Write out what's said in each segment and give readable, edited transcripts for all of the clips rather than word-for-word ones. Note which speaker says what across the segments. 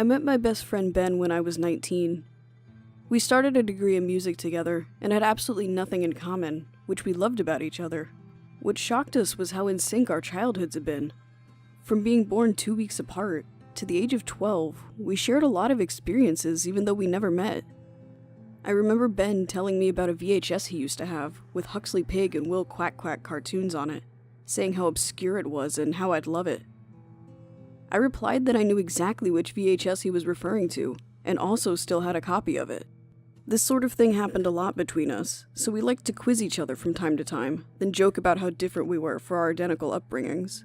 Speaker 1: I met my best friend Ben when I was 19. We started a degree in music together and had absolutely nothing in common, which we loved about each other. What shocked us was how in sync our childhoods had been. From being born 2 weeks apart to the age of 12, we shared a lot of experiences even though we never met. I remember Ben telling me about a VHS he used to have with Huxley Pig and Will Quack Quack cartoons on it, saying how obscure it was and how I'd love it. I replied that I knew exactly which VHS he was referring to, and also still had a copy of it. This sort of thing happened a lot between us, so we liked to quiz each other from time to time, then joke about how different we were for our identical upbringings.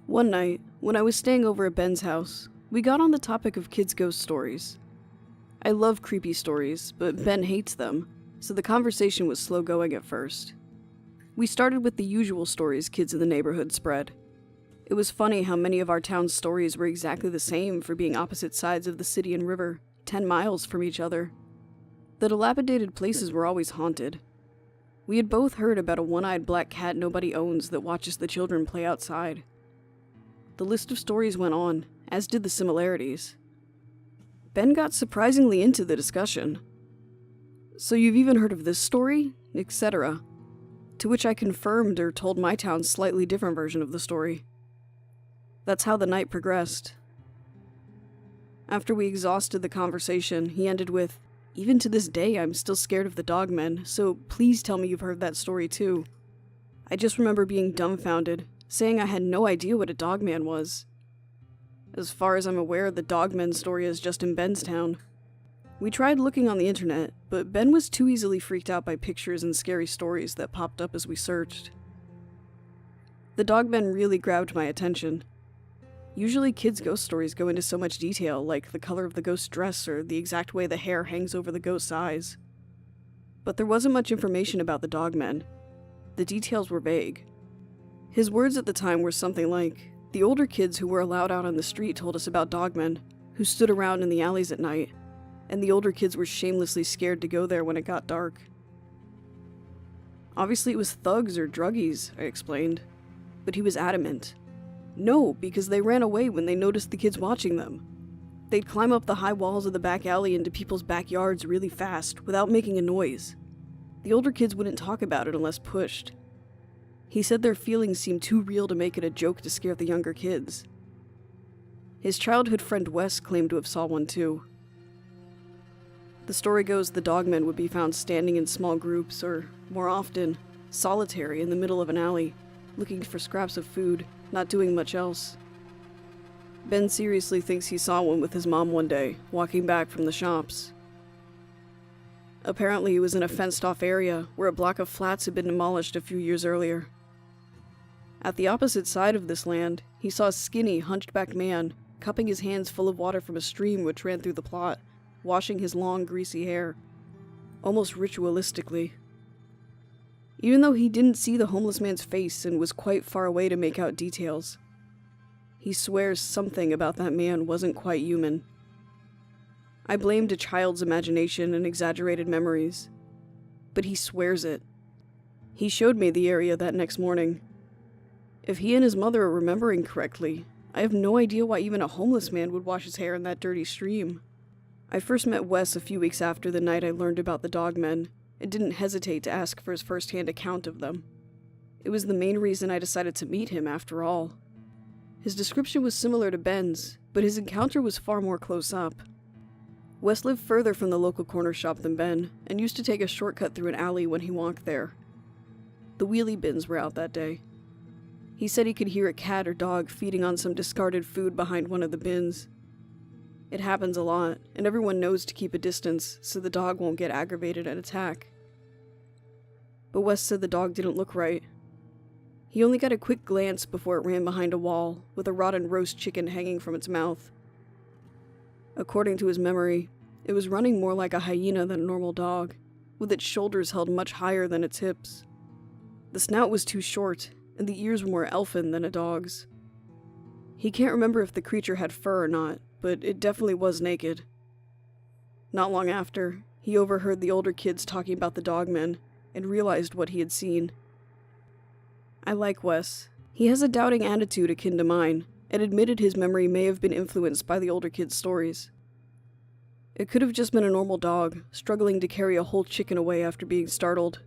Speaker 1: One night, when I was staying over at Ben's house, we got on the topic of kids' ghost stories. I love creepy stories, but Ben hates them, so the conversation was slow going at first. We started with the usual stories kids in the neighborhood spread. It was funny how many of our town's stories were exactly the same for being opposite sides of the city and river, 10 miles from each other. The dilapidated places were always haunted. We had both heard about a one-eyed black cat nobody owns that watches the children play outside. The list of stories went on, as did the similarities. Ben got surprisingly into the discussion. "So you've even heard of this story?" etc. To which I confirmed or told my town's slightly different version of the story. That's how the night progressed. After we exhausted the conversation, he ended with, "Even to this day, I'm still scared of the dogmen, so please tell me you've heard that story too." I just remember being dumbfounded, saying I had no idea what a dogman was. As far as I'm aware, the dogman story is just in Ben's town. We tried looking on the internet, but Ben was too easily freaked out by pictures and scary stories that popped up as we searched. The dogmen really grabbed my attention. Usually kids' ghost stories go into so much detail, like the color of the ghost's dress or the exact way the hair hangs over the ghost's eyes. But there wasn't much information about the dogmen. The details were vague. His words at the time were something like, "The older kids who were allowed out on the street told us about dogmen, who stood around in the alleys at night, and the older kids were shamelessly scared to go there when it got dark." Obviously it was thugs or druggies, I explained, but he was adamant. No, because they ran away when they noticed the kids watching them. They'd climb up the high walls of the back alley into people's backyards really fast, without making a noise. The older kids wouldn't talk about it unless pushed. He said their feelings seemed too real to make it a joke to scare the younger kids. His childhood friend Wes claimed to have saw one too. The story goes the dogmen would be found standing in small groups, or, more often, solitary in the middle of an alley, looking for scraps of food, not doing much else. Ben seriously thinks he saw one with his mom one day, walking back from the shops. Apparently he was in a fenced-off area where a block of flats had been demolished a few years earlier. At the opposite side of this land, he saw a skinny, hunchbacked man cupping his hands full of water from a stream which ran through the plot, washing his long, greasy hair, almost ritualistically. Even though he didn't see the homeless man's face and was quite far away to make out details, he swears something about that man wasn't quite human. I blamed a child's imagination and exaggerated memories, but he swears it. He showed me the area that next morning. If he and his mother are remembering correctly, I have no idea why even a homeless man would wash his hair in that dirty stream. I first met Wes a few weeks after the night I learned about the dogmen, and didn't hesitate to ask for his first-hand account of them. It was the main reason I decided to meet him after all. His description was similar to Ben's, but his encounter was far more close up. Wes lived further from the local corner shop than Ben, and used to take a shortcut through an alley when he walked there. The wheelie bins were out that day. He said he could hear a cat or dog feeding on some discarded food behind one of the bins. It happens a lot, and everyone knows to keep a distance so the dog won't get aggravated and attack. But Wes said the dog didn't look right. He only got a quick glance before it ran behind a wall, with a rotten roast chicken hanging from its mouth. According to his memory, it was running more like a hyena than a normal dog, with its shoulders held much higher than its hips. The snout was too short, and the ears were more elfin than a dog's. He can't remember if the creature had fur or not, but it definitely was naked. Not long after, he overheard the older kids talking about the dogmen, and realized what he had seen. I like Wes. He has a doubting attitude akin to mine, and admitted his memory may have been influenced by the older kid's stories. It could have just been a normal dog, struggling to carry a whole chicken away after being startled.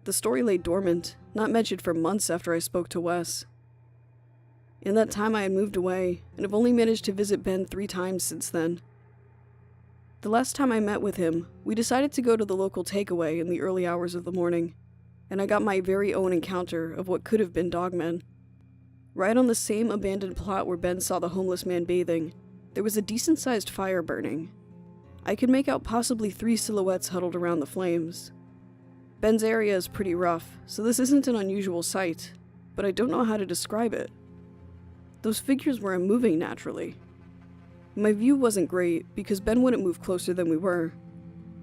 Speaker 1: The story lay dormant, not mentioned for months after I spoke to Wes. In that time I had moved away, and have only managed to visit Ben 3 times since then. The last time I met with him, we decided to go to the local takeaway in the early hours of the morning, and I got my very own encounter of what could have been dogmen. Right on the same abandoned plot where Ben saw the homeless man bathing, there was a decent-sized fire burning. I could make out possibly 3 silhouettes huddled around the flames. Ben's area is pretty rough, so this isn't an unusual sight, but I don't know how to describe it. Those figures weren't moving naturally. My view wasn't great because Ben wouldn't move closer than we were,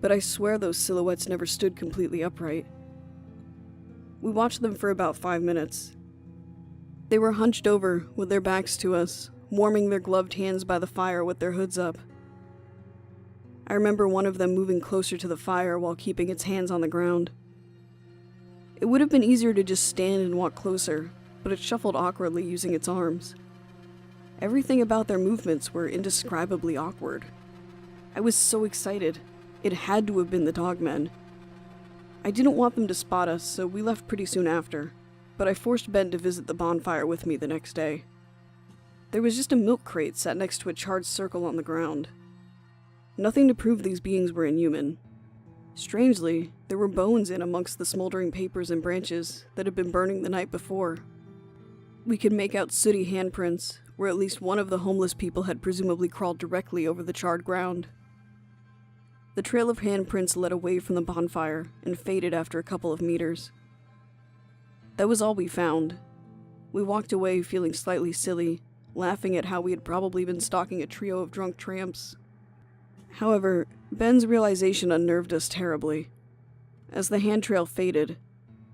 Speaker 1: but I swear those silhouettes never stood completely upright. We watched them for about 5 minutes. They were hunched over with their backs to us, warming their gloved hands by the fire with their hoods up. I remember one of them moving closer to the fire while keeping its hands on the ground. It would have been easier to just stand and walk closer, but it shuffled awkwardly using its arms. Everything about their movements were indescribably awkward. I was so excited. It had to have been the dogmen. I didn't want them to spot us, so we left pretty soon after, but I forced Ben to visit the bonfire with me the next day. There was just a milk crate set next to a charred circle on the ground. Nothing to prove these beings were inhuman. Strangely, there were bones in amongst the smoldering papers and branches that had been burning the night before. We could make out sooty handprints, where at least one of the homeless people had presumably crawled directly over the charred ground. The trail of handprints led away from the bonfire and faded after a couple of meters. That was all we found. We walked away feeling slightly silly, laughing at how we had probably been stalking a trio of drunk tramps. However, Ben's realization unnerved us terribly. As the hand trail faded,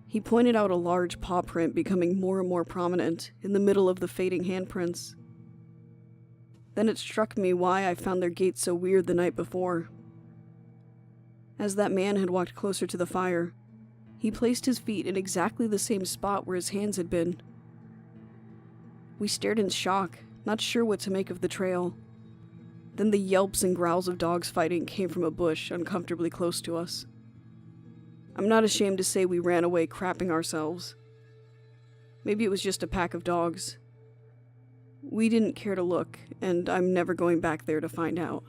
Speaker 1: he pointed out a large paw print becoming more and more prominent in the middle of the fading handprints. Then it struck me why I found their gait so weird the night before. As that man had walked closer to the fire, he placed his feet in exactly the same spot where his hands had been. We stared in shock, not sure what to make of the trail. Then the yelps and growls of dogs fighting came from a bush uncomfortably close to us. I'm not ashamed to say we ran away crapping ourselves. Maybe it was just a pack of dogs. We didn't care to look, and I'm never going back there to find out.